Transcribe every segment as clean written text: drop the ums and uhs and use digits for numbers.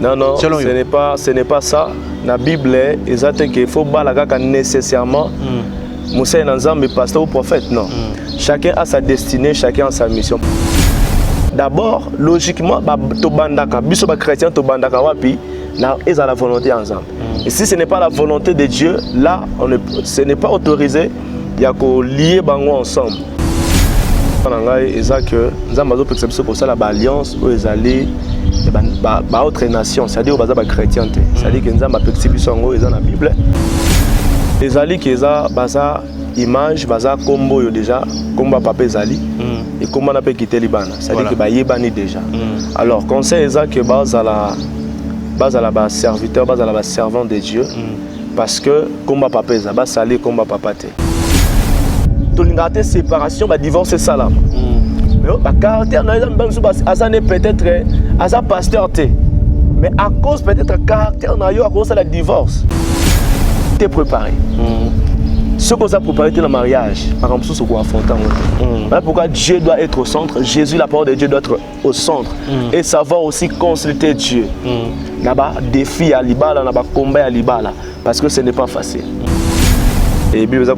Non, non, ce n'est pas ça. La Bible est exact qu'il faut balaga nécessairement. Moussa Nanzambe, pasteur ou prophète, non. Chacun a sa destinée, chacun a sa mission. D'abord, logiquement, tobandaka, biso ba chrétien tobandaka wapi, na eza la volonté ensemble. Et si ce n'est pas la volonté de Dieu, là, ce n'est pas autorisé. Il y a qu'à lier bango ensemble. Eza que nous avons perception pour ça la alliance où ils allaient ba autre nation, c'est-à-dire aux ba chrétiens, c'est-à-dire que nous avons perception où ils dans la Bible. Les alliés qui ont basa image, basa combo yo déjà, combo papa zali et comment on peut quitter Liban, c'est-à-dire que ba yebani déjà. Alors conseil est que base à la serviteur, base à la servant de Dieu parce que combat papa za ba sali combat papa te. Tout l'ingate séparation, ba divorce c'est ça là. Mais ba caractère azane peut-être asa pasteur te. Mais à cause peut-être caractère na yo à cause de la divorce. Tu es préparé. Ce qu'on a préparé dans le mariage, par exemple, ce qu'on a affronté. Voilà pourquoi Dieu doit être au centre. Jésus, la parole de Dieu doit être au centre. Et savoir aussi consulter Dieu. Il y a des défis à l'Ibala, il y a des combats à l'Ibala. Parce que ce n'est pas facile. Et la Bible dit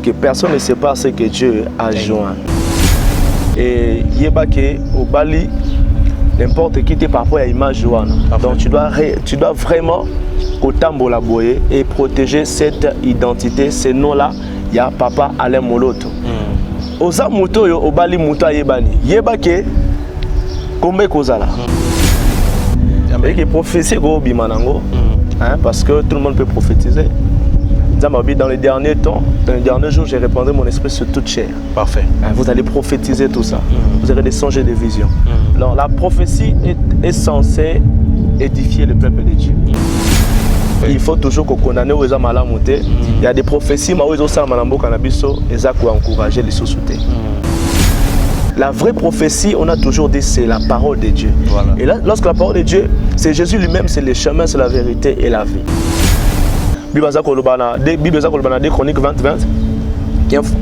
que personne ne sait pas ce que Dieu a joint. Et il y a au Bali, n'importe qui te parfois à l'image joint. Donc tu dois vraiment et protéger cette identité, ce nom-là, il y a Papa Alain Moloto. Oza muto yo obali muto yebani. Yebake kombe kozala. Et que prophétie go bimanango, parce que tout le monde peut prophétiser. Dans les derniers temps, dans les derniers jours, j'ai répandu mon esprit sur toute chair. Parfait. Vous allez prophétiser tout ça. Vous aurez des songes et des visions. Alors la prophétie est censée édifier le peuple de Dieu. Il faut toujours qu'on condamne aux hommes à la montée. Il y a des prophéties, mais aux hommes à la montée, ils ont encouragé les sociétés. La vraie prophétie, on a toujours dit, c'est la parole de Dieu. Voilà. Et là, lorsque la parole de Dieu, c'est Jésus lui-même, c'est le chemin, c'est la vérité et la vie. Bible 2 Chroniques 20.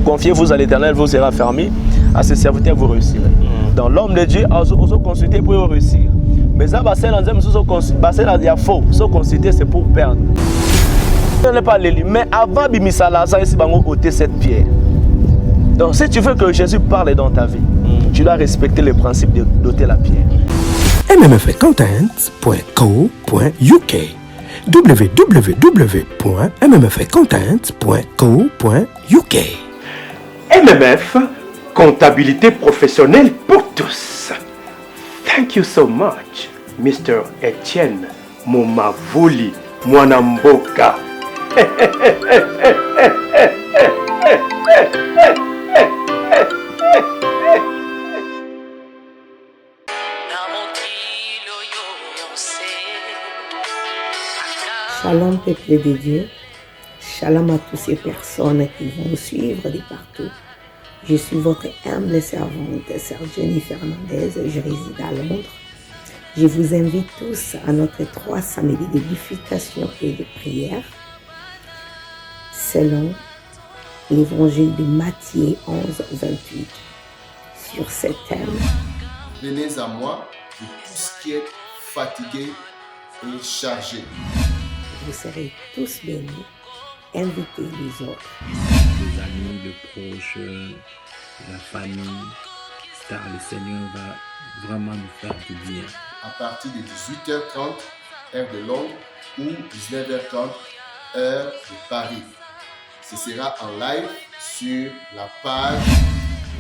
Confiez-vous à l'Éternel, vous serez affermis. À ses serviteurs, vous réussirez. Dans l'homme de Dieu, vous consultez pour réussir. Mais ça, il y a faux. Se consulter, c'est pour perdre. Ce n'est pas l'élu. Mais avant Bimisala, ça ici, ôter cette pierre. Donc, si tu veux que Jésus parle dans ta vie, tu dois respecter le principe d'ôter la pierre. mmfcontent.co.uk www.mmfcontent.co.uk MMF, comptabilité professionnelle pour tous. Thank you so much, Mr. Etienne Momavuli Mwanamboka. Shalom peuple de Dieu, shalom à toutes ces personnes qui vont nous suivre de partout. Je suis votre humble servante, Sœur Jenny Fernandez, je réside à Londres. Je vous invite tous à notre 3 samedis d'édification et de prière, selon l'évangile de Matthieu 11, 28, sur ce thème. Venez à moi, vous tous qui êtes fatigués et chargés. Vous serez tous bénis, invitez les autres. Les amis, les proches, la famille, car le Seigneur va vraiment nous faire du bien. À partir de 18h30, heure de Londres, ou 19h30, heure de Paris. Ce sera en live sur la page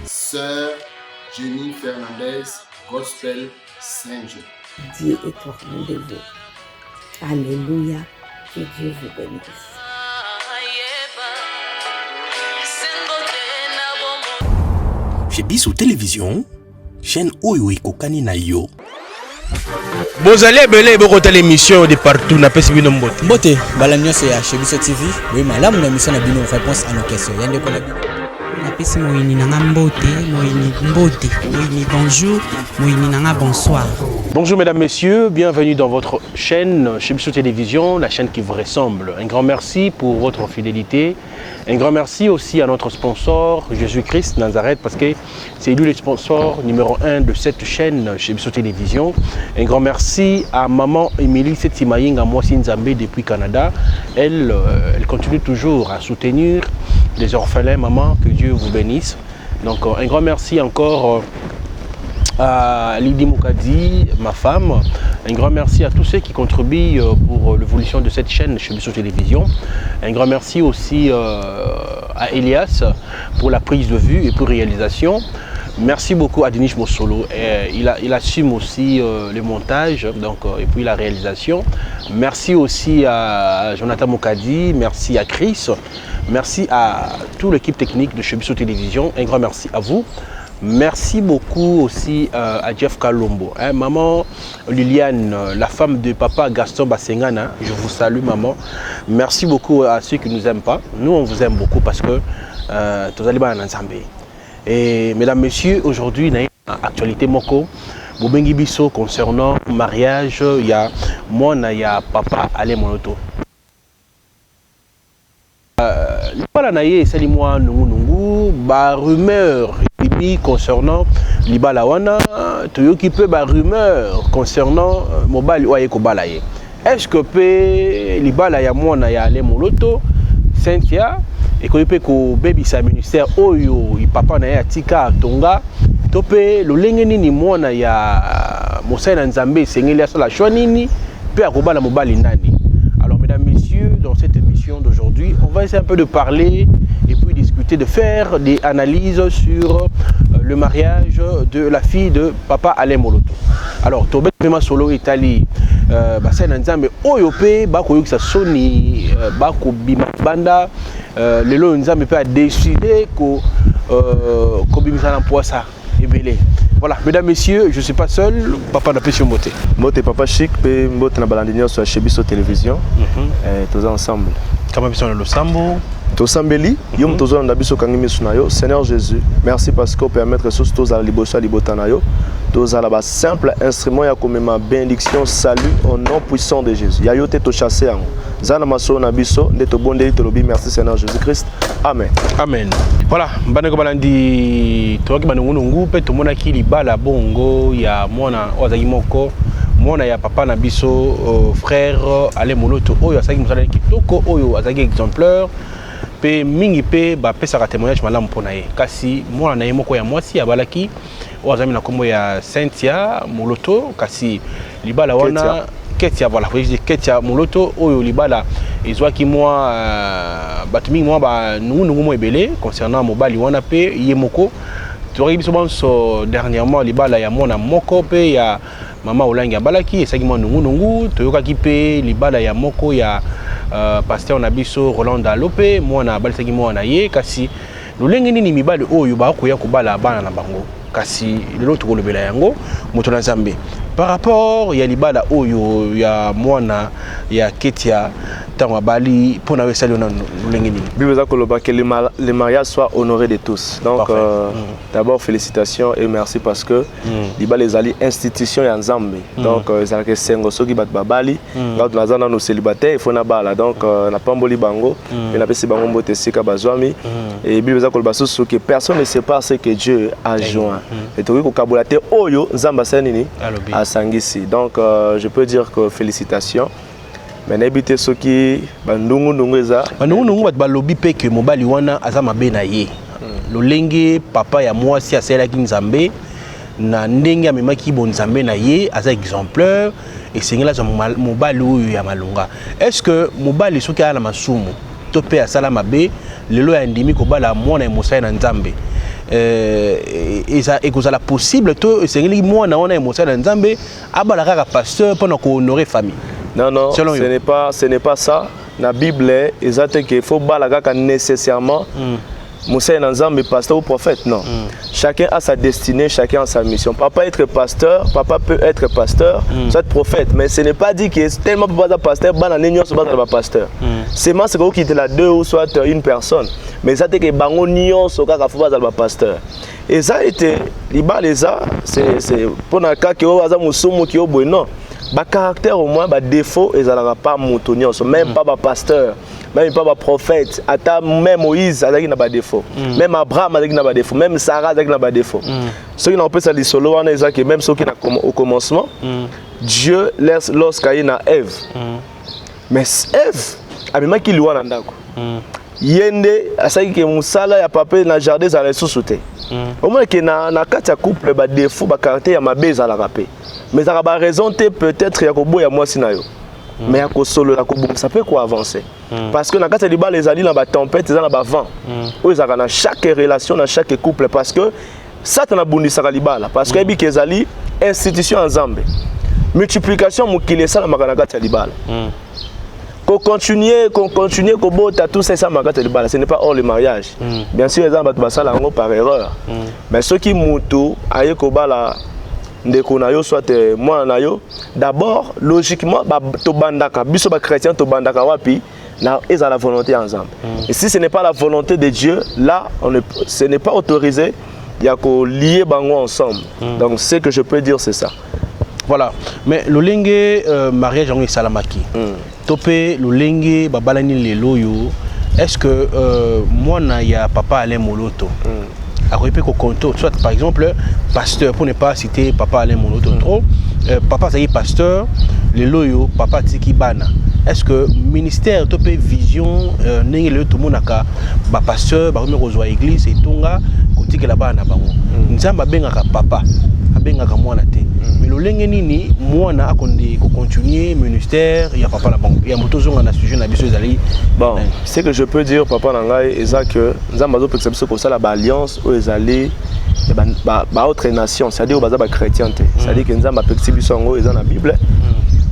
Sœur Jenny Fernandez Gospel Saint-Jean. Dieu est au rendez-vous. Alléluia, que Dieu vous bénisse. Chez Bissou Télévision, chaîne Oyo Kokani na yo. Bozali ebele bokota l'émission de partout na pesi bino mbote. Mbote, balanyo c'est chez Bissou TV. Oui, malamu na mission na bino réponse à nos questions. Yande ko na bino. napesi moyini nanga mbote, moyini mbote, moyini bonjour, moyini nanga bonsoir. Bonjour mesdames, messieurs, bienvenue dans votre chaîne chez Bisso Télévision, la chaîne qui vous ressemble. Un grand merci pour votre fidélité. Un grand merci aussi à notre sponsor, Jésus-Christ Nazareth, parce que c'est lui le sponsor numéro 1 de cette chaîne chez Bisso Télévision. Un grand merci à maman Émilie Setimayinga Mwasi Nzambe depuis Canada. Elle continue toujours à soutenir les orphelins. Maman, que Dieu vous bénisse. Donc un grand merci encore à Lydie Moukadi, ma femme. Un grand merci à tous ceux qui contribuent pour l'évolution de cette chaîne chez Bisso Télévision. Un grand merci aussi à Elias pour la prise de vue et pour réalisation. Merci beaucoup à Denis Mossolo. Il assume aussi le montage donc, et puis la réalisation. Merci aussi à Jonathan Moukadi, merci à Chris, merci à toute l'équipe technique de chez Bisso Télévision. Un grand merci à vous. Merci beaucoup aussi à Jeff Kalombo. Maman Liliane, la femme de papa Gaston Bassengana, je vous salue maman. Merci beaucoup à ceux qui ne nous aiment pas. Nous on vous aime beaucoup parce que tous allez bien ensemble. Et mesdames, messieurs, aujourd'hui, il y a une actualité moko. Bobengi biso concernant le mariage, il y a moi, il y a papa Alain Moloto. Voilà, naïe, c'est moi, nungu, ba rumeur concernant Libala Wana, tu occupes ba rumeur concernant Mobali Oye Kobalaye. Est-ce que pe Libala ya moi, ya Alain Moloto, Cynthia, et que peut que baby sa ministère oyo i papa na ya tika tonga topé lo lengeni ni mona ya Mosana Nzambe sengeli asala chwanini pe akobala mobali nani. Alors mesdames, messieurs, dans cette émission d'aujourd'hui, on va essayer un peu de parler et puis discuter, de faire des analyses sur le mariage de la fille de papa Alain Moloto. Alors Tobé Pema Solo Italie Basana Nzambe oyo pe bako yokisa soni bako bima banda lelo Nzambe pe a décidé ko bimisa na poisa ebele. Voilà, mesdames, messieurs, je ne suis pas seul, papa n'a pas sur Moté. Moté papa chic, pe Moté na balandinion sur chez Bisso Télévision. Tous ensemble. Comment ils sont le sambo? Tosambeli, yom tozo na biso kangimi sunayo. Seigneur Jésus, merci parce que permettre que tous à liboso libotanayo. Tous à la base simple instrument ya comme ma bénédiction, salut au nom puissant de Jésus. Ya yote to chasser en. Zana maso na biso, ndeto bondeli to lobi, merci Seigneur Jésus-Christ. Amen. Amen. Voilà, baneko balandi toki banungu pe to mona ki libala bongo ya mona ozaki moko. Mona ya papa na biso frère Alain Moloto oyo asaki musala kitoko oyo asaki exemplaire. Pe mingi pe ba pesa ka témoignage malamu pona ye kasi mwana na ye moko ya mwasi ya balaki ozami na kombo ya Cynthia Moloto kasi libala wana Ketia voilà je dis Ketia Moloto oyo libala ezwaki moi batu mingi moi ba nungu mo ebele concernant mobali wana pe ye moko toki biso banso dernièrement libala ya mona moko pe ya mama olangi ya balaki esaki mo nungu toyokaki pe libala ya moko ya pasteur na biso Roland Alope mwana balisaki mwana ye kasi lolenge nini mibale oyo ba koya kobala bana na bango kasi lelo tokolobela yango moto na Nzambe par rapport ya libala oyo ya mwana ya Ketia tango bali pona wesali na lolenge nini Bible za koloba que le mariage soit honoré de tous. Donc d'abord félicitations et merci parce que libala ezali institution ya Nzambe. Donc ezala que sengo soki bat babali quand nazana no célibataire il faut na bala donc na pamboli bango et na pesi bango mbote sika bazwami et Bible za koloba soso que personne ne sait pas ce que Dieu a joint. Et toki ko kabulate oyo Nzamba sanini à Sangisi. Donc je peux dire que félicitations. Mais n'habitez ceux qui bandungu eza bandungu bat balobi pe que mobali wana azama be na ye lolenge papa ya mwasi aselaki Nzambe na ndenge amemaki bon Nzambe na ye aza exemplaire et sengela za mobali oyo ya malunga. Est-ce que mobali soki ala masumu to pe asala mabe lelo ya ndimi ko bala mwana emosa na Nzambe ekozala possible to sengeli mwana wana emosa na Nzambe abala kaka pasteur pendant ko honorer famille? Non, ce n'est pas ça. La Bible, il faut balaga nécessairement Moussa Nzambe, pasteur ou prophète, non. Chacun a sa destinée, chacun a sa mission. Papa être pasteur, papa peut être pasteur, soit prophète, mais ce n'est pas dit que tellement papa pasteur, pasteur. C'est moi qui était là deux ou soit une personne, mais ça c'est que bango nion soka ka faut pasteur. Et ça a été c'est pour un cas que oza musumu qui obo non. Ba caractère au moins ba défaut et ça n'a pas moutonnion, même pas pasteur. Même pas prophète, même Moïse a des défauts, même Abraham a des défauts, même Sarah a des défauts. Ceux qui n'ont pas ça les solo, même ceux qui n'ont au commencement, Dieu laisse lorsqu'il y a Ève. Mais Ève, a qui lui a ndako. Yende, à ça qui est musala ya papa na jardin za les sous-souté. Au moins que na quatre couple ba défaut ba caractère ya mabe za la rapé. Mais ça a raison peut-être ya ko boya moi sinayo. Mais à solo ça peut quoi avancer parce que dans cas de les alliés dans la tempête dans le vent où ils dans chaque relation dans chaque couple parce que ça t'en a bondi ça libala parce que ebi kezali institution ensemble multiplication mukile ça na makana de libala qu'on continuer qu'on bota tout ça makana libala ce n'est pas hors le mariage bien sûr les gens ça là par erreur mais ceux qui mutu aye ko bala ndeko na yo soit moi na yo d'abord logiquement ba to bandaka biso ba chrétien to bandaka wapi na ils ont la volonté ensemble et si ce n'est pas la volonté de Dieu là ce n'est pas autorisé il y a qu'au lier bango ensemble donc ce que je peux dire c'est ça voilà mais le lingue mariage en salamaki topé le lingue babalani lelo yo est-ce que moi na ya papa Alain Moloto soit par exemple pasteur pour ne pas citer papa Alain Moloto trop papa ça y est pasteur les loyo papa tiki bana est-ce que ministère topé vision n'est le tout monde aka ba pasteur ba remet aux église et tonga côté que là-bas na bango nzamba bengaka papa abengaka mwana te mais le lenge nini mwana akonde ko continuer ministère ya papa la bango ya moto zonga na sujet na biso ezali bon ce que je peux dire papa nangai eza que nzamba zo perception comme ça la alliance aux ezali ba autre nation c'est-à-dire baza ba chrétien te c'est-à-dire que nzamba perception ngo eza na bible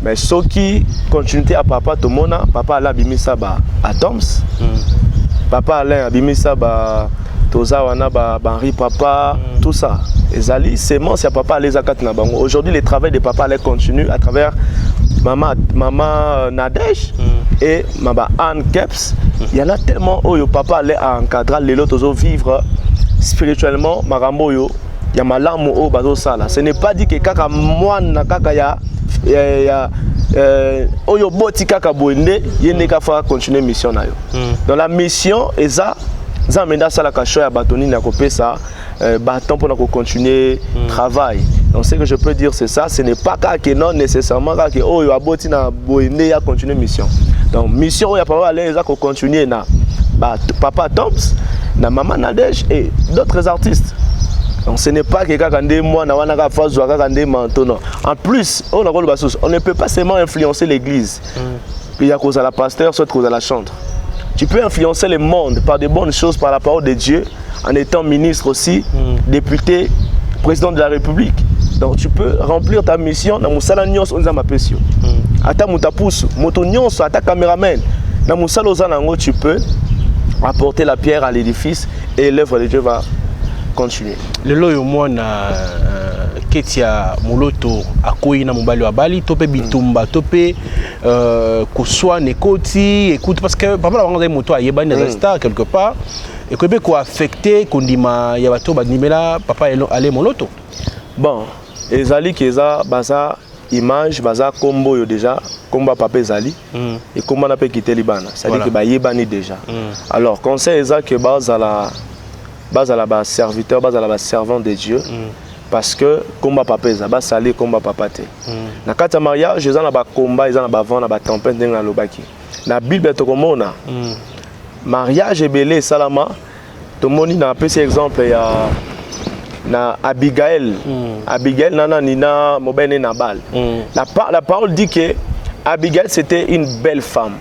mais ceux qui continuité à papa to mona papa ala bimisa ba atoms papa Alain abimisa ba toza wana ba Henri papa tout ça ezali seulement si papa les akat na bango aujourd'hui le travail de papa Alain continue à travers maman Nadège et maman Anne Keps il y en a tellement où papa Alain a encadré les autres vivre spirituellement marambo yo ya malamu o bazo sala ce n'est pas dit que kaka mwana kaka ya oyo boti kaka boende yene ka fa continuer mission na yo dans la mission eza zamenda sala ka shoya batoni na kopesa bâton pour continuer travail donc ce que je peux dire c'est ça ce n'est pas que non nécessairement que oyo aboti na boende ya continuer mission donc mission ya papa aller eza ko continuer na papa Toms na maman Nadège et d'autres artistes. Donc ce n'est pas que moi en plus on ne peut pas seulement influencer l'église. Il y a cause à la pasteur, soit cause à la chantre. Tu peux influencer le monde par de bonnes choses par la parole de Dieu en étant ministre aussi, député, président de la République. Donc tu peux remplir ta mission dans musala nyonso onza mapesio. Ata mutapusu, moto nyonso ata caméraman. Dans musala ozanango tu peux apporter la pierre à l'édifice et l'œuvre de Dieu va continuer. Le loyo mwana Ketia Moloto akoyi na mobali wa bali topé bitumba topé kuswa nekoti écoute parce que papa la banga moto ayeba na star quelque part et que be ko affecté kondima ya bato ba nimela papa Alain Moloto. Bon, ezali keza baza image baza kombo yo déjà komba papa ezali et komba na pe quitter libana ça dit que ba yebani déjà. Alors conseil eza que bazala ba serviteur bazala ba servant de Dieu parce que combat papa eza ba sali combat papa te na kata mariage eza na ba combat eza na ba vent na ba tempête ndenga lobaki na bible to komona mariage ebele salama to moni na petit exemple ya na Abigail Abigail nana nina mobene Nabal la parole dit que Abigail c'était une belle femme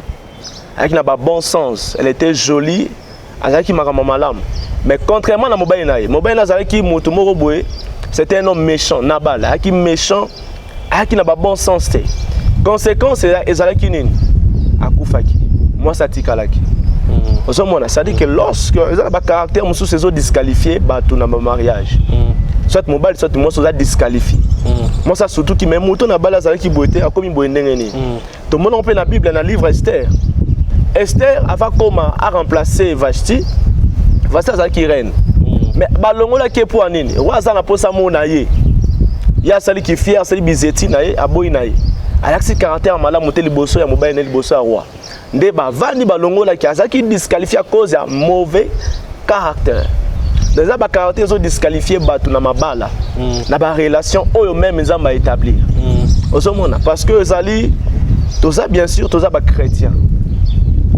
avec un bon sens elle était jolie avec makamama malam mais contrairement à mobile naï qui motomoro boé c'était un homme méchant Nabal qui méchant qui n'a pas bon sens conséquence ezalaki nini akufaki moi ça tikalaki C'est-à-dire que lorsque ils ont un caractère, ils sont disqualifiés, ils ont un mariage. Soit mobile, soit moi, ils sont disqualifiés. Moi, ça surtout qui même mouton na bala qui boité a comme une boine n'engeni. Tout le monde on peut la Bible dans le livre Esther. Esther avant comment a remplacé Vashti, Vashti ça qui reine. Mais balongo la qui pour nini? Roi ça na posa mona ye. Il y a celui qui fier, celui bizeti na ye, aboyi na ye. Alaxi caractère mala monter le bosso ya mobile na le bosso à roi. Nde ba vani balongo la qui disqualifie à cause d'un mauvais caractère. Déjà ba caractère sont disqualifiés batu na mabala. Na ba relation oyo même ils ont établir. Osomona parce que zali tout ça bien sûr tout ça ba chrétien.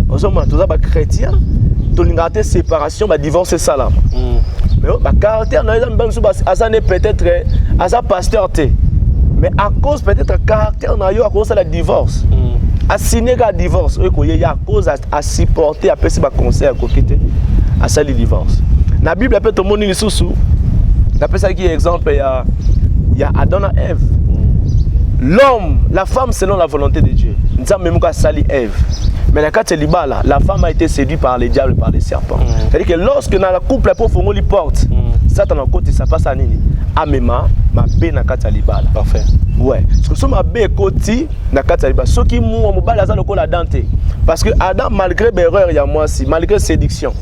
Osomona tout ça ba chrétien, tout l'ingate séparation ba divorce salam. Mais ba caractère na ils même sous azane peut-être asa pasteur té. Mais à cause peut-être caractère na yo à cause de la divorce. À signer un divorce, il y a cause à supporter à passer par conseil à côté à ça le divorce. La Bible appelle tout le monde sous. D'après ça qui est exemple il y a Adam et Ève. L'homme, la femme selon la volonté de Dieu. Nous avons même qu'à sali Ève. Mais la carte libala, la femme a été séduite par les diables et par les serpents. C'est-à-dire que lorsque dans la couple pour fongo li porte, Satan en côté ça passe à nini. Amema ma bé na carte libala. Parfait. Ouais. Parce que ma bé côté na carte libala. Ce qui mou mo bala ça le la dante. Parce que Adam malgré erreur il y a moi si malgré séduction.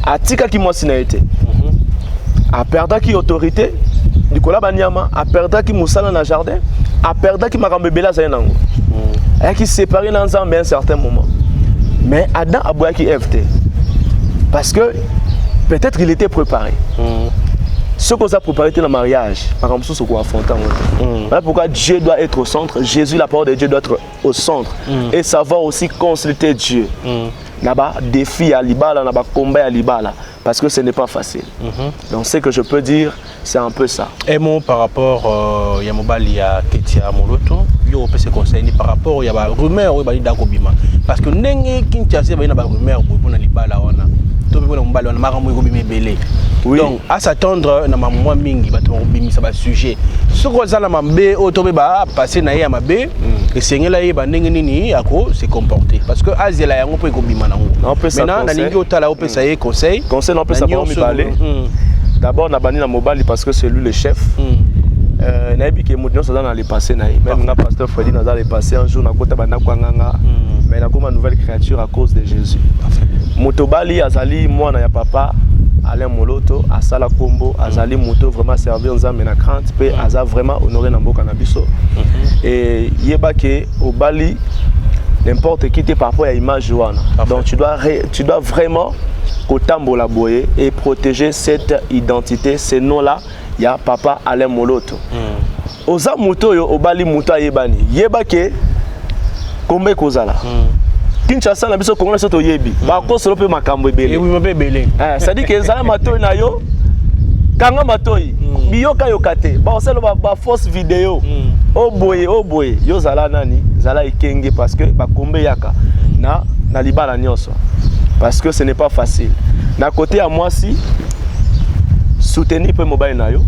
Atika qui moi si na été. A perdre qui autorité Nicolas Banyama a perdu qui moussala dans le jardin, a perdu qui m'a rembébélé dans un et qui séparé dans un certain moment. Mais Adam a boire qui Ève parce que peut-être il était préparé. Ce qu'on a préparé dans le mariage, par exemple, ce qu'on a affronté. Voilà pourquoi Dieu doit être au centre. Jésus, la parole de Dieu, doit être au centre et savoir aussi consulter Dieu. Là-bas, défi à l'ibala, là-bas, combat à l'ibala, parce que ce n'est pas facile. Donc, ce que je peux dire, c'est un peu ça. Et moi, par rapport à Yamobal, il y a Ketia Moloto, il y a un conseil par rapport à la rumeur, il y a Dakobima. Parce que Nengi Kintiase, il y a une rumeur pour l'ibala. Oui. Donc, à s'attendre, na maman mingi bato bimi ça va sujet. Ce qu'on a na mambe otobe ba passer na ya mabe et sengela ye ba nini ako se comporter parce que azela yango po ko bima nango. Maintenant na ningi otala opesa ye conseil. Conseil non peut savoir mi balé. D'abord na bani na mobali parce que c'est lui le chef. Na yebi ke modino ça dans les passer na même na pasteur Freddy na dans les passer un jour na kota bana kwanganga mais na comme une nouvelle créature à cause de Jésus. Motobali azali moi na ya papa Alain Moloto asala kombo azali moto vraiment servir nzambe na crainte pe aza vraiment honoré na mboka na biso et yeba ke obali n'importe qui te parfois ya image wana donc tu dois vraiment kotambola boye et protéger cette identité ce nom là ya papa Alain Moloto oza moto yo obali moto ayebani yeba ke kombe kozala Kinshasa na biso Congo soto yebi ba ko solo pe makambo ebele oui mabe ebele ça dit que zala matoyi na yo kanga matoyi biyoka yokate ba oselo ba fausse vidéo o boye yo zala nani zala ikenge parce que ba kombe yaka na libala nyonso parce que ce n'est pas facile na côté à moi si soutenir pe mobile na yo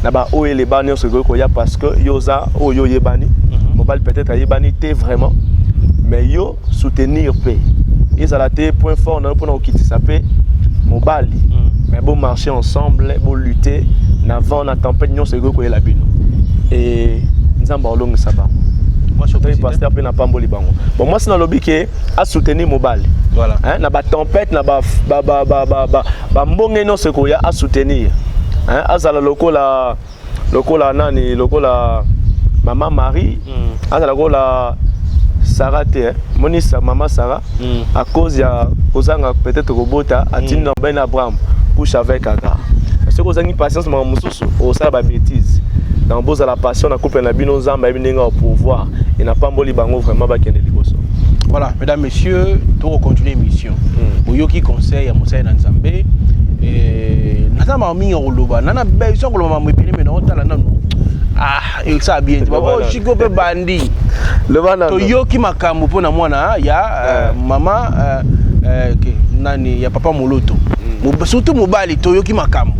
na ba oele ba nyonso ko ya parce que yoza oyo yebani mobile peut-être ayebani te vraiment mais yo soutenir paix ils ont été point fort pour nous quitter ça paix mobali mais bon marcher ensemble bon lutter n'avant la tempête nous c'est quoi la bino et nzamba olongo saba moi je suis pasteur pe na pamboli bango bon moi c'est dans lobby que à soutenir mobali voilà hein na ba tempête na ba mbonge non c'est quoi à soutenir hein azala lokola nani lokola maman Marie azala lokola Sarah Monisa maman Sarah à cause ya kozanga peut-être robota atine ben Abraham couche avec Agar parce que kozangi patience maman mususu au sala ba bêtise dans boza la passion na couple na bino nzamba ebinenga au pouvoir et na pamboli bango vraiment ba kende liboso. Voilà mesdames messieurs tout continuer émission boyoki conseil ya mosai na nzambe et nazama mingi oloba nana beso ko mama mwepene mais na otala nanu il ça bien tu vois chiko pe bandi le bana to yoki makambo pona mwana ya mama nani ya papa Moloto surtout mobali to yoki makambo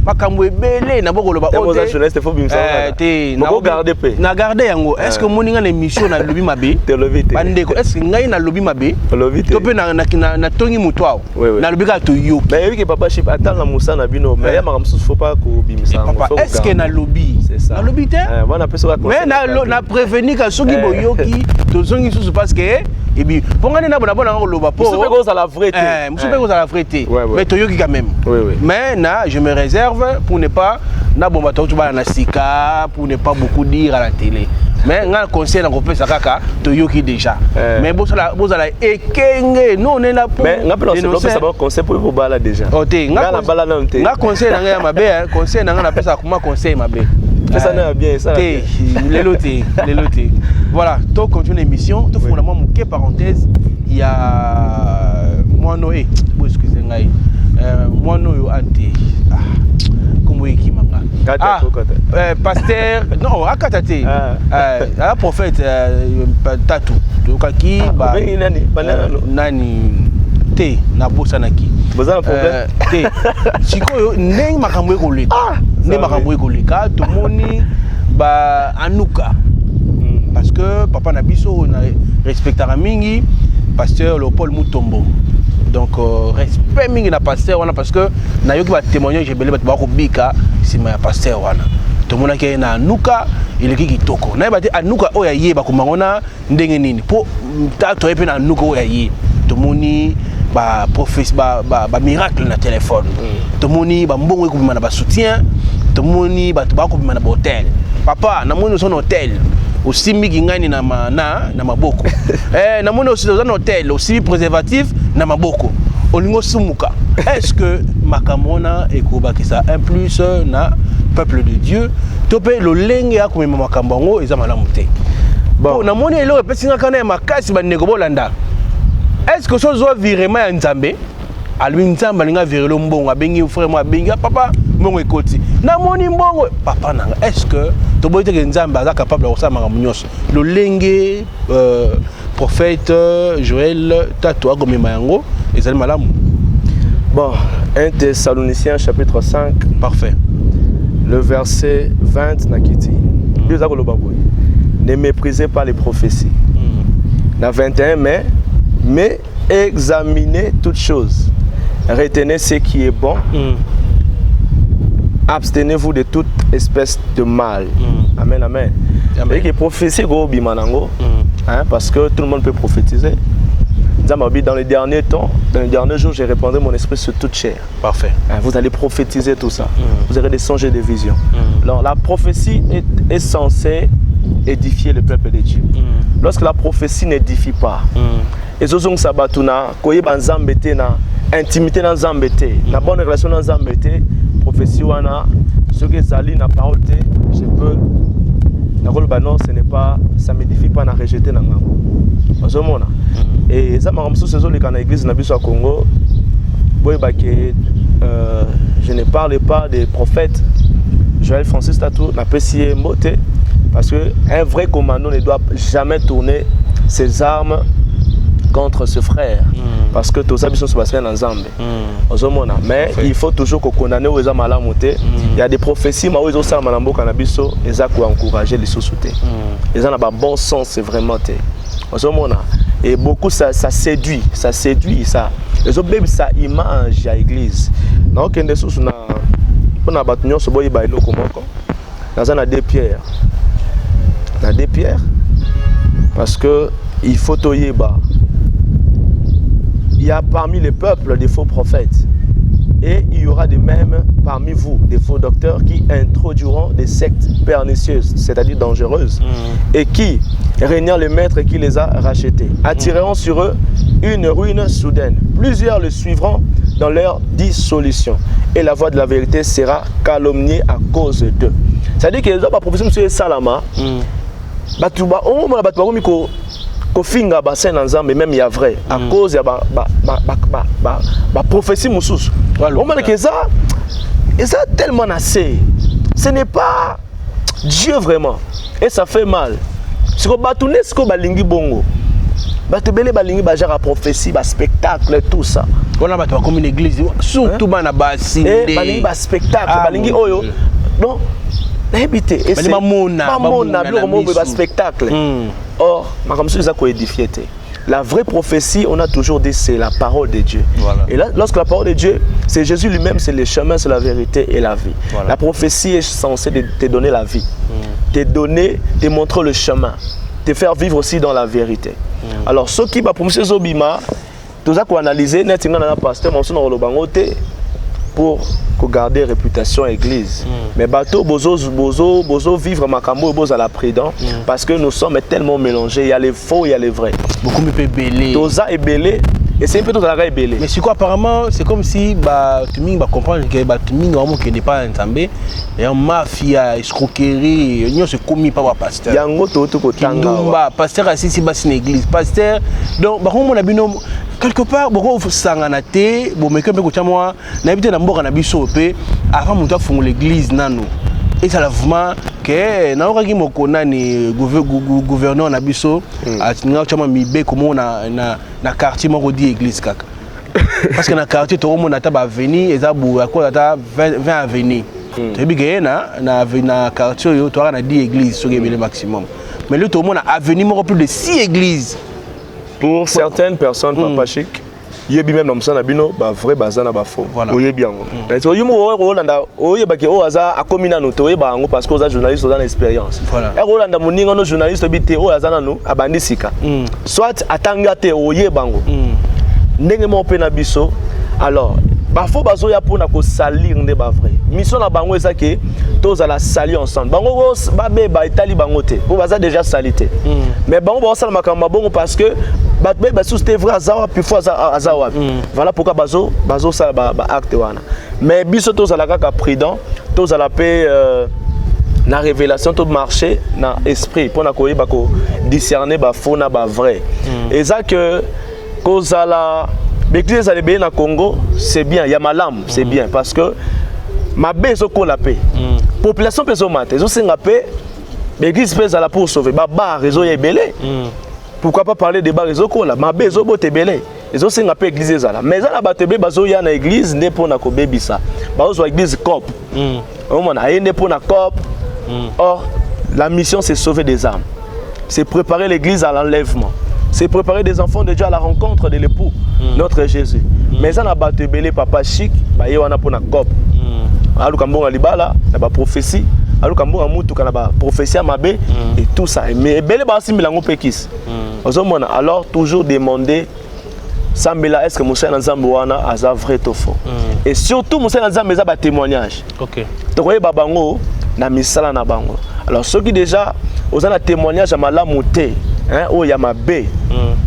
makambo ebele na boko loba ote jeunesse faut bimsa te na garder pe na garder yango est-ce que moninga na émission na lobi mabe te lobi te bandeko est-ce que ngai na lobi mabe lobi te to pe na tongi mutwao na lobi ka to yo mais oui que papa chip atanga musa na bino mais ya makamsu faut pas ko bimsa papa est-ce que na lobi c'est ça na lobi te voilà peso ka mais na prévenir ka soki boyoki to zongi susu parce que et puis pour ngane na bona ngo loba po musu pe ko za la vraie te musu pe ko za la vraie te mais to yoki quand même mais na je me réserve pour ne pas na bomba to bala na sika pour ne pas beaucoup dire à la télé mais nga conseil na ko pesa kaka to yoki déjà mais bozala ekenge non on est là pour mais nga pesa ba conseil pour bala déjà ote nga bala na te nga conseil na nga mabe conseil na nga na pesa kuma conseil mabe ça n'a bien ça les lotés voilà to continue l'émission to fondamment mon parenthèse il y a moi Noé excusez ngai moi Noé anti comment ekimanga pasteur non akatate prophète tatu tokaki ba nani te na bosanaki bozana problème te sikoyo ndenge makambo ekoleka ndenge makambo ekoleka tomoni ba anuka parce que papa na biso na respectera mingi pasteur Léopold Mutombo donc respect mingi na pasteur wana parce que na yoki ba témoignage ebele bato ba ko bika sima ya pasteur wana tomona ke na anuka ileki kitoko na ba te anuka oya yeba komangona ndenge nini po tato epe na anuka oya ye tomoni ba professe ba miracle na téléphone tomoni ba mbongo ekobima na ba soutien tomoni ba ba ekobima na ba hôtel papa na moni son hôtel osimbi ngani na maboko na moni aussi dans un hôtel aussi préservatif na maboko olingo sumuka est-ce que makamona ekobakisa un plus na peuple de Dieu topé lo lenge ya komema makambo ngo eza malamu te bon na moni elo epesinga kana makasi ba ndeko bolanda est-ce que ça doit virement ya nzambe alui nzambe alinga virelo mbongo abengi frère moi abengi papa mbongo ekoti na moni mbongo papa nanga est-ce que to boyite ke nzambe aza capable de kosala makambo nyonso lo lenge prophète Joël tato agomema yango ezali malamu bon 1 Thessaloniciens chapitre 5 parfait le verset 20 nakiti Dieu akoloba boy ne méprisez pas les prophéties na 21 mais examinez toutes choses. Retenez ce qui est bon. Abstenez-vous de toute espèce de mal. Amen, amen. Et que prophétie go bimanango, parce que tout le monde peut prophétiser. Dans les derniers temps, dans les derniers jours, j'ai répandu mon esprit sur toute chair. Parfait. Vous allez prophétiser tout ça. Vous aurez des songes et des visions. Alors, la prophétie est censée édifier le peuple de Dieu. Lorsque la prophétie n'édifie pas, et ce sont sabatuna, koyeba nzambe te na intimité na nzambe te, na bonne relation na nzambe te, prophétie wana, ce que zali na parole te, je peux na non, ce n'est pas, ça m'édifie pas na rejeter na ngambo. Ozomona. Et ça m'a ramsou saison les église na biso à Congo. Boyeba ke je ne parle pas des prophètes Joël Francis Tatou n'a pas si mbote parce que un vrai commandant ne doit jamais tourner ses armes contre ce frère parce que tout ça biso se passe dans Zambie. Mais il faut toujours condamner aux hommes à la montée. Il y a des prophéties mais aux hommes à la montée canabiso et ça pour encourager les sous-soutés. Ils ont un bon sens c'est vraiment té. Et beaucoup ça séduit ça. Les autres bébés ça image à l'église. Donc il y a des sous na on a battu nyonso boyi ba eloko moko. Dans un deux pierres. Na deux pierres parce que il faut toyeba. Il y a parmi les peuples des faux prophètes et il y aura de même parmi vous des faux docteurs qui introduiront des sectes pernicieuses, c'est-à-dire dangereuses, et qui, régnant le maître qui les a rachetés, attireront sur eux une ruine soudaine. Plusieurs le suivront dans leur dissolution et la voix de la vérité sera calomniée à cause d'eux. C'est-à-dire que les hommes professeurs M. Salama, au moment où kofinga bassin ensemble même il y a vrai à cause ya ba prophétie mususu on m'a dit que ça tellement assez ce n'est pas Dieu vraiment et ça fait mal si ko batuné ce ko balingi bongo bato bele balingi ba genre prophétie ba spectacle tout ça on a bato comme une église surtout bana basi balingi ba spectacle balingi oyo non habité et c'est mamona ba spectacle or makamso eza ko édifier. La vraie prophétie, on a toujours dit, c'est la parole de Dieu. Voilà. Et là, lorsque la parole de Dieu, c'est Jésus lui-même, c'est le chemin, c'est la vérité et la vie. Voilà. La prophétie est censée te donner la vie, te donner, te montrer le chemin, te faire vivre aussi dans la vérité. Alors, ceux qui va promettre Zobima, tout ça qu'on analyse, n'est-ce pas pasteur, pour garder réputation église. Mais bateau bozo vivre makambo bozo à la prudence parce que nous sommes tellement mélangés, il y a les faux, il y a les vrais. Beaucoup me belé. Toza est belé et c'est un peu tout à fait belé. Mais c'est quoi apparemment c'est comme si tout le monde va comprendre que tout le monde vraiment qui n'est pas ensemble et en mafia escroquerie ils se commis par pasteur. Yango to kotanga. Pasteur assis si bas une église. Pasteur donc par contre mon abino quelque part beaucoup sangana te bon mais comme que moi n'habite na mboka na biso pe avant monta fongo l'église nano et ça vraiment que na okaki mokona ni gouverneur na biso atinga chama mibe comme na quartier moko di église kaka parce que na quartier to mona ta ba avenue ezabu akola ta 20 avenue to bigé na quartier yo to na di église so le maximum mais le to mona avenue moko plus de 6 églises. Pour certaines personnes, Papa Chic, il y a même dans ça bino ba vrai bazana ba faux. Oye bien. So yumo Rolanda oye ba ke o aza akomina no to ba ngo parce que os journalistes ont expérience. Et Rolanda moninga no journaliste bité o aza nano abandisika. Soit atanga te oye bango. Ndenge mo pe na biso. Alors ba faux bazo ya pona ko salir nde ba vrai. Mission na bango eza ke tous à la salir ensemble. Bango ba be ba itali bango te. Bo baza déjà salité. Mais bango ba sala makamba bongo parce que ba c'était vrai azawa puis fois azawa. Voilà pourquoi bazo ça ba acte wana. Mais biso tous à la kaka prudent, tous à la paix na révélation tout marché na esprit pour na koyeba ko discerner ba faux na ba vrai. Et ça que cause à la l'église à l'ébé na Congo, c'est bien, il y a malam, c'est bien parce que ma bezo ko la paix. Population peso mate, zo singa paix, l'église pèse à la pour sauver. Baba réseau est belé. Pourquoi pas parler de réseau ko la ma bezo bote belé. Les autres singa paix église za la. Mais ça la batebe bazo ya na église ne pour na ko bebisa. Bazo église cop. On a ene pour na cop. Or la mission c'est sauver des âmes. C'est préparer l'église à l'enlèvement. C'est préparer des enfants de Dieu à la rencontre de l'époux, notre Jésus. Mais ça n'a pas été belé, Papa Chic, bah y a un peu de cop. Alors quand on a libala, la prophétie, alors quand on a mutu quand la prophétie a mabé et tout ça. Mais belé bah si milango pekis. Alors toujours demander, Sambela est-ce que Moussa Nzamboana a vrai ou faux? Et surtout Moussa Nzambe a témoignage. Ok. Tu vois babango na misala na bango. Alors ceux qui déjà aux un témoignage à malamuté. Oh, il y a ma baie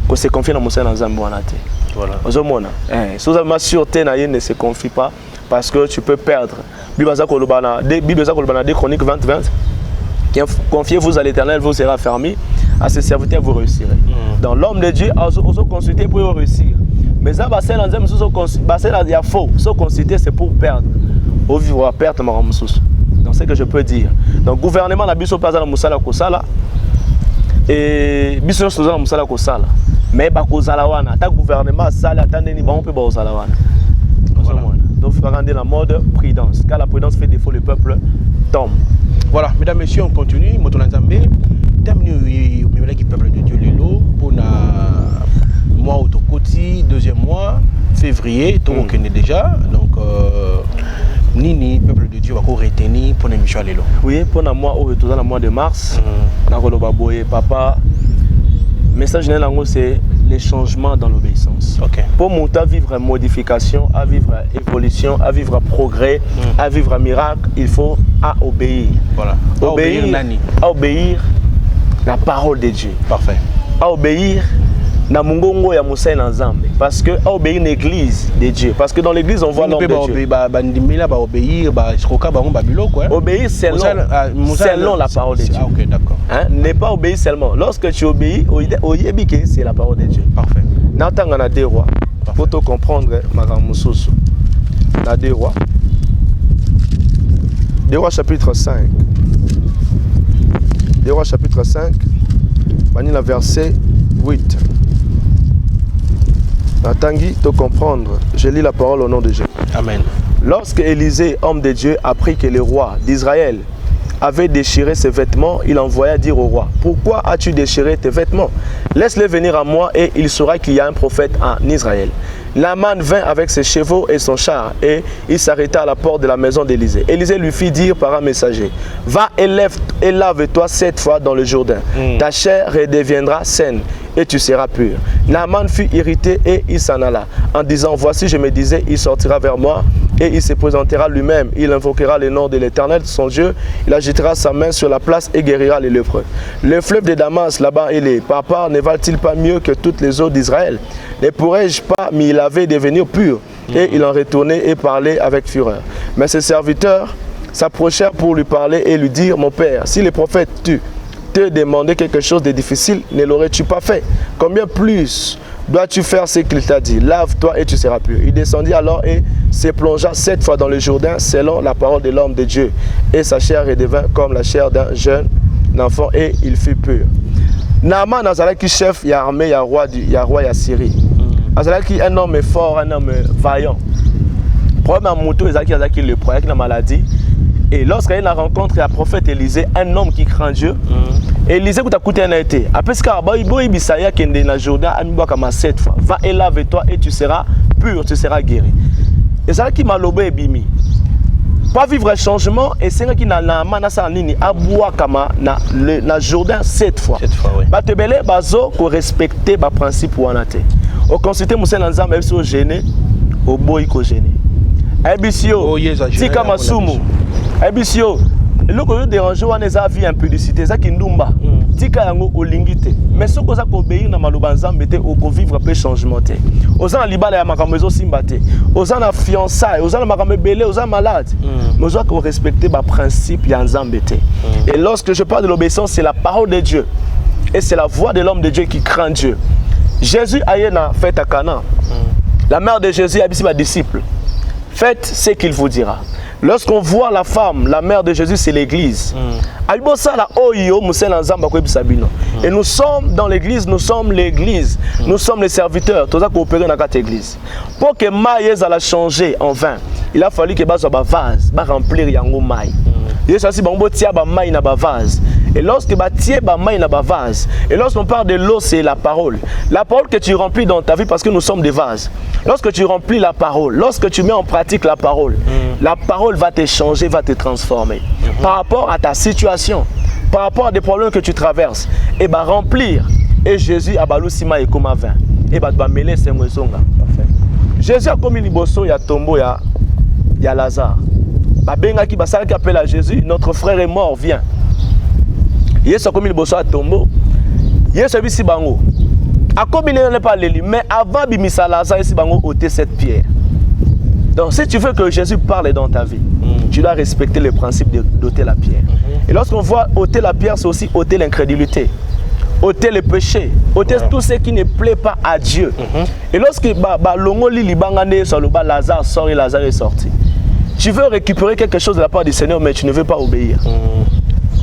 qu'on se confie dans mon sein dans un bon athée. Voilà. Si vous avez ma sûreté, ne se confie pas parce que tu peux perdre. Bible Kolobana, 2 Chroniques 20-20. Confiez-vous à l'Éternel, vous serez fermé. À ses serviteurs, vous réussirez. Dans l'homme de Dieu, vous consultez pour réussir. Mais ça, il y a faux. Se consulter, c'est pour perdre. Au vivre à perdre, donc c'est ce que je peux dire. Donc, gouvernement, la biso place dans Moussala Kosala. Et biso nous allons musala ko sala mais ba ko zala wana ta gouvernement sala attendez ni ba on peut ba zala wana donc il faut garder la mode prudence car la prudence fait défaut le peuple tombe. Voilà mesdames messieurs on continue Motona Nzambe terminé le peuple de Dieu lelo pour na mois autokoti deuxième mois février tout on connaît déjà donc Nini, peuple de Dieu, va retenir pour l'émission Lelo. Oui, pour le mois de mars, papa, message c'est les changements dans l'obéissance. Okay. Pour monter à vivre modification, à vivre évolution, à vivre progrès, à vivre miracle, il faut obéir. Voilà. À obéir la parole de Dieu. Parfait. À obéir na mungongo ya Moussa Nzambe parce que obéir l'église de Dieu parce que dans l'église on voit l'homme de Dieu. Obéir selon la parole de Dieu. Ah, ok, d'accord. N'est pas obéir seulement. Lorsque tu obéis, c'est la parole de Dieu. Parfait. Natanga na 2 Rois. Faut te comprendre Maramususu. Na 2 Rois. 2 Rois chapitre 5. 2 Rois chapitre 5. Bani la verset 8. Tanguy, te comprendre. Je lis la parole au nom de Jésus. Amen. Lorsque Élisée, homme de Dieu, apprit que le roi d'Israël avait déchiré ses vêtements, il envoya dire au roi, pourquoi as-tu déchiré tes vêtements? Laisse-les venir à moi et il saura qu'il y a un prophète en Israël. Naaman vint avec ses chevaux et son char et il s'arrêta à la porte de la maison d'Élisée. Élisée lui fit dire par un messager, va et lave-toi 7 fois dans le Jourdain. Ta chair redeviendra saine et tu seras pur. Naaman fut irrité et il s'en alla en disant, voici je me disais, il sortira vers moi et il se présentera lui-même. Il invoquera le nom de l'Éternel, son Dieu. Il agitera sa main sur la place et guérira les lépreux. Le fleuve de Damas, là-bas, il est. Papa, ne va-t-il pas mieux que toutes les eaux d'Israël? Ne pourrais-je pas m'y laver, devenir pur? Et il en retournait et parlait avec fureur. Mais ses serviteurs s'approchèrent pour lui parler et lui dire, mon père, si les prophètes te demandaient quelque chose de difficile, ne l'aurais-tu pas fait? Combien plus dois-tu faire ce qu'il t'a dit? Lave-toi et tu seras pur. Il descendit alors et se plongea 7 fois dans le Jourdain selon la parole de l'homme de Dieu. Et sa chair redevint comme la chair d'un jeune enfant et il fut pur. Naaman azalaki chef, il y a armée, il y a roi, il y a Syrie. Azalaki un homme fort, un homme vaillant. Problème à moto, azalaki le proie, il a maladie. Et lorsqu'il a rencontré le prophète Élisée, un homme qui craint Dieu, Élisée qui t'a coûté un été. Après ce qu'il y a kende na Jourdain, ami 7 fois. Va et lave-toi et tu seras pur, tu seras guéri. Et c'est là qui m'a lobé et bimi. Pas vivre un changement et c'est là qui n'a pas nini aboua kama na Jourdain 7 fois. 7 fois oui. Ba te belé bazo ko respecter ba principe wana te. Au consulter Moussa Nzamba so gêné, au boy ko gêné. Ebisio, tika masumu. Ebisio, le ko déranger wana za vie impudicité za kindumba. Tika yango olingite. Mais ce que ça ko obéir na maloba Nzambe te o ko vivre peu changement te. Ozana libala ya makambo ezo simba te. Ozana fiançailles, ozana makambo belé, ozana malade. Mais on doit respecter ba principe ya Nzambe te. Et lorsque je parle de l'obéissance, c'est la parole de Dieu. Et c'est la voix de l'homme de Dieu qui craint Dieu. Jésus a eu une fête à Cana. La mère de Jésus a dit à ses disciples, faites ce qu'il vous dira. Lorsqu'on voit la femme, la mère de Jésus, c'est l'église. Et nous sommes dans l'église, nous sommes l'église. Nous sommes les serviteurs. Tout ça coopérer dans cette église. Pour que maïs a changé en vin, il a fallu que bas vase, ba remplir yango maï. Et lorsque et lorsqu'on parle de l'eau, c'est la parole. La parole que tu remplis dans ta vie parce que nous sommes des vases. Lorsque tu remplis la parole, lorsque tu mets en pratique la parole va te changer, va te transformer. Par rapport à ta situation, par rapport à des problèmes que tu traverses, et bah remplir. Et Jésus a balou sima et comme vin. Et bah tu mêler ces moisons. Jésus a commis liboso, il y a tombeau, il y a Lazare. Babenga qui basala qui appelle à Jésus, notre frère est mort, viens. Yesu a commis le bosso à tombeau. Yesu a vu si bango. A combiné n'est pas l'élu, mais avant bimisa Lazare si bango ôter cette pierre. Donc si tu veux que Jésus parle dans ta vie, tu dois respecter le principe d'ôter la pierre. Et lorsqu'on voit ôter la pierre, c'est aussi ôter l'incrédulité, ôter le péché, ôter tout ce qui ne plaît pas à Dieu. Et lorsque longo li bangane sur le bas Lazare sort et Lazare est sorti. Tu veux récupérer quelque chose de la part du Seigneur, mais tu ne veux pas obéir.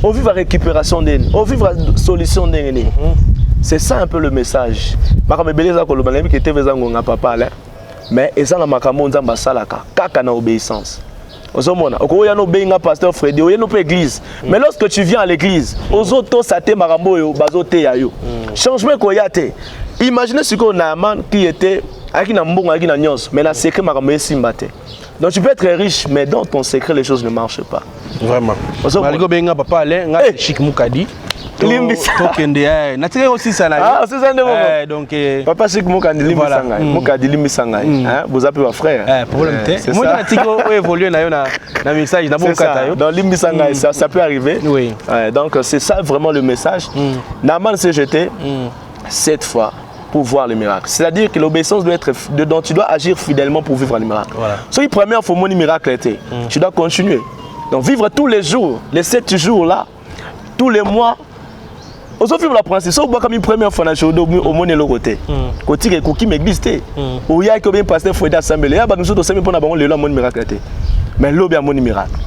On vit la récupération d'elle, on vit la solution d'elle. C'est ça un peu le message. Mais ils ont la obéissance. Pasteur Freddy, église. Mais lorsque tu viens à l'église, changement koyate. Imaginez ce qu'on a un man qui était mais la secret donc tu peux être riche, mais dans ton secret, les choses ne marchent pas. Vraiment. Papa Alain, Chic Moukadi. Aussi ça là. Donc Papa Chic Moukadi Moukadi Limisanga. Vous appelez votre frère. Problème c'est moi j'ai évolué dans message dans Limisanga ça peut arriver. Oui. Donc c'est ça vraiment le message. Naaman s'est jeté 7 fois pour voir le miracle. C'est-à-dire que l'obéissance doit être dedans, tu dois agir fidèlement pour vivre le miracle. Voilà. Si premier il faut mon miracle tu dois continuer. Donc vivre tous les jours, les 7 jours là, tous les mois. Aussi vivre la princesse, au bout comme une première fois au monde le côté. Côté que qui m'existe. Ou il y a que bien pasteur faut d'assemblée. Ya ba nous autres pour na bango le mon miracle. Mais l'eau bien mon miracle.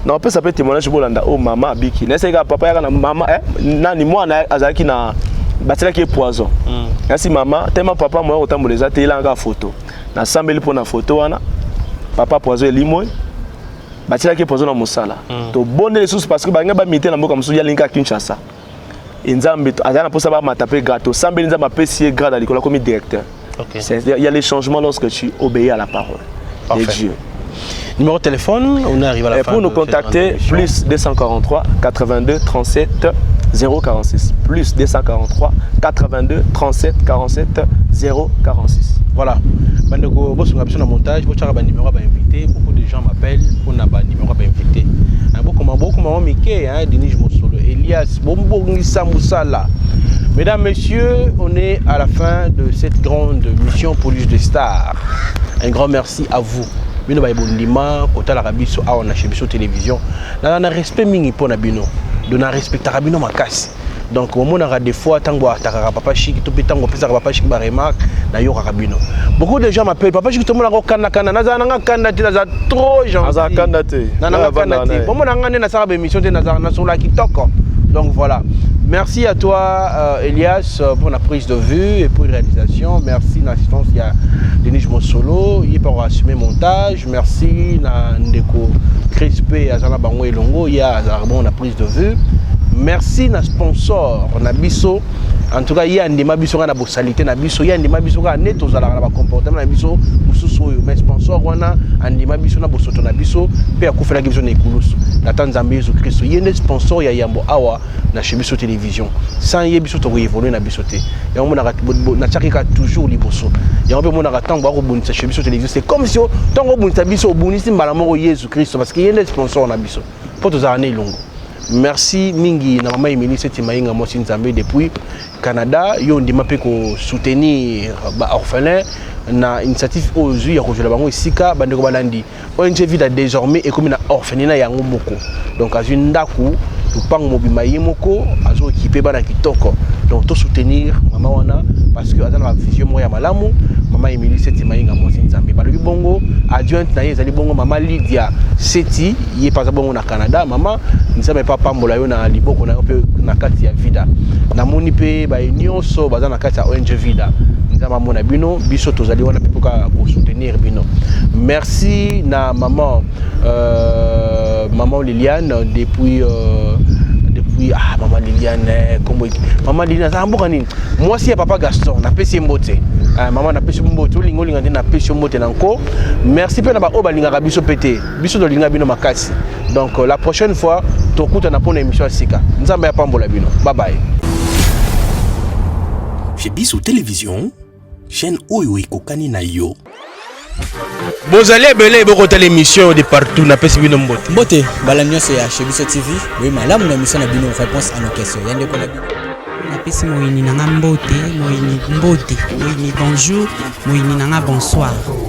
Non, peut ça peut témoigner chez Bolanda. Oh maman biki. N'est-ce pas papa ya na maman nani moi na azaki na batela qui est poison kasi maman tellement papa moi otamboleza te ilanga photo na sambeli pour na photo wana papa poison elimo batela qui est poison na mosala to bonne les sources parce que banga ba mité na mboka musu ya linka Kinshasa nzambe azana posa ba mataper gâteau sambeli nzamba pesier grade alikola comme directeur. Il y a les changements lorsque tu obéis à la parole de Dieu. Numéro de téléphone, on arrive à la fin. Pour nous contacter, plus 243 82 37 046. Plus 243 82 37 47 046. Voilà. Bandeko, boss, on a besoin de montage. Vous avez un numéro à inviter. Beaucoup de gens m'appellent. On a un numéro à inviter. Beaucoup de Mickey, Denis Mosolo, Elias, Bombo Ngisamboussala. Mesdames, Messieurs, on est à la fin de cette grande mission Police de Stars. Un grand merci à vous. Bino ba ibondima kota la rabiso a on a chez biso télévision. Na respect mingi pour na bino. De na respecter bino makasi. Donc au moment des fois tango ataka papa chic to pitango pesa papa chic ba remarque na yo rabino. Beaucoup de gens m'appellent papa chic to mona ko kana naza nanga kana te naza trop gentil. Naza kana te. Na kana te. Bon mona ngane na sa ba émission te naza na sur la kitoko. Donc voilà. Merci à toi Elias pour la prise de vue et pour la réalisation. Merci l'assistance il y a Denis Mosolo, il pour assumer montage. Merci na Ndeko Crispé Azana Bango Elongo, il y a Azarbon la prise de vue. Merci na sponsor na biso. En tout cas, il y a ndima biso na bosalité na biso, il y a ndima biso na neto za la comportement na biso mususu mais sponsor wana ndima biso na bosoto na biso pe akufela biso na ikulusu. Na Tanzanie Jésus Christ, il y a des sponsors ya Yambo Awa na chez biso télévision. Sans y biso to évoluer na biso te. Ya mo na tchakika toujours liboso. Ya mo na tango ba bonisa chez biso télévision. C'est comme si tango bonisa biso bonisi mbala mo Jésus Christ parce qu'il y a des sponsors na biso. Pour tous années longo. Merci mingi na mama Emily Setimainga Mosi Nzambe depuis Canada yo ndima pe ko soutenir ba orphelin na initiative ozu ya kojela bango isika bandeko balandi ONG Vida désormais et comme na orphelinat yango moko donc azundaku tupango mobima yemoko azo équiper bana kitoko donc to soutenir mama wana parce que azana vision mo ya malamu mama Emily Setimainga Mosi Nzambe balobi bongo adjointe na yezali bongo mama Lydia Seti ye paza bongo na Canada mama nzambe pa pambola yo na liboko na yo pe na kati ya Vida na moni pe ba nyonso baza na kati ya ONG Vida nzama mona bino biso tozali wana pe pour soutenir bino. Merci na maman maman Liliane depuis maman Liliane kombo maman Liliane za mboka nini moi si papa Gaston na pesi mbote maman na pesi mbote lingo linga na pesi mbote nanko. Merci pe na ba obalinga biso pété biso do linga bino makasi. Donc la prochaine fois tokuta na pona émission sika nzamba ya pambola bino. Bye bye. Chez Biso Télévision, chaîne Oyo Ekokani na yo. Bozali ebele bokota l'émission de partout na pesi bino mbote. Mbote balamio c'est chez Biso TV. Oui malamu na mission na bino réponse à nos questions. Yande ko na bino. Na pesi moyini nanga mbote, moyini bonjour, moyini nanga bonsoir.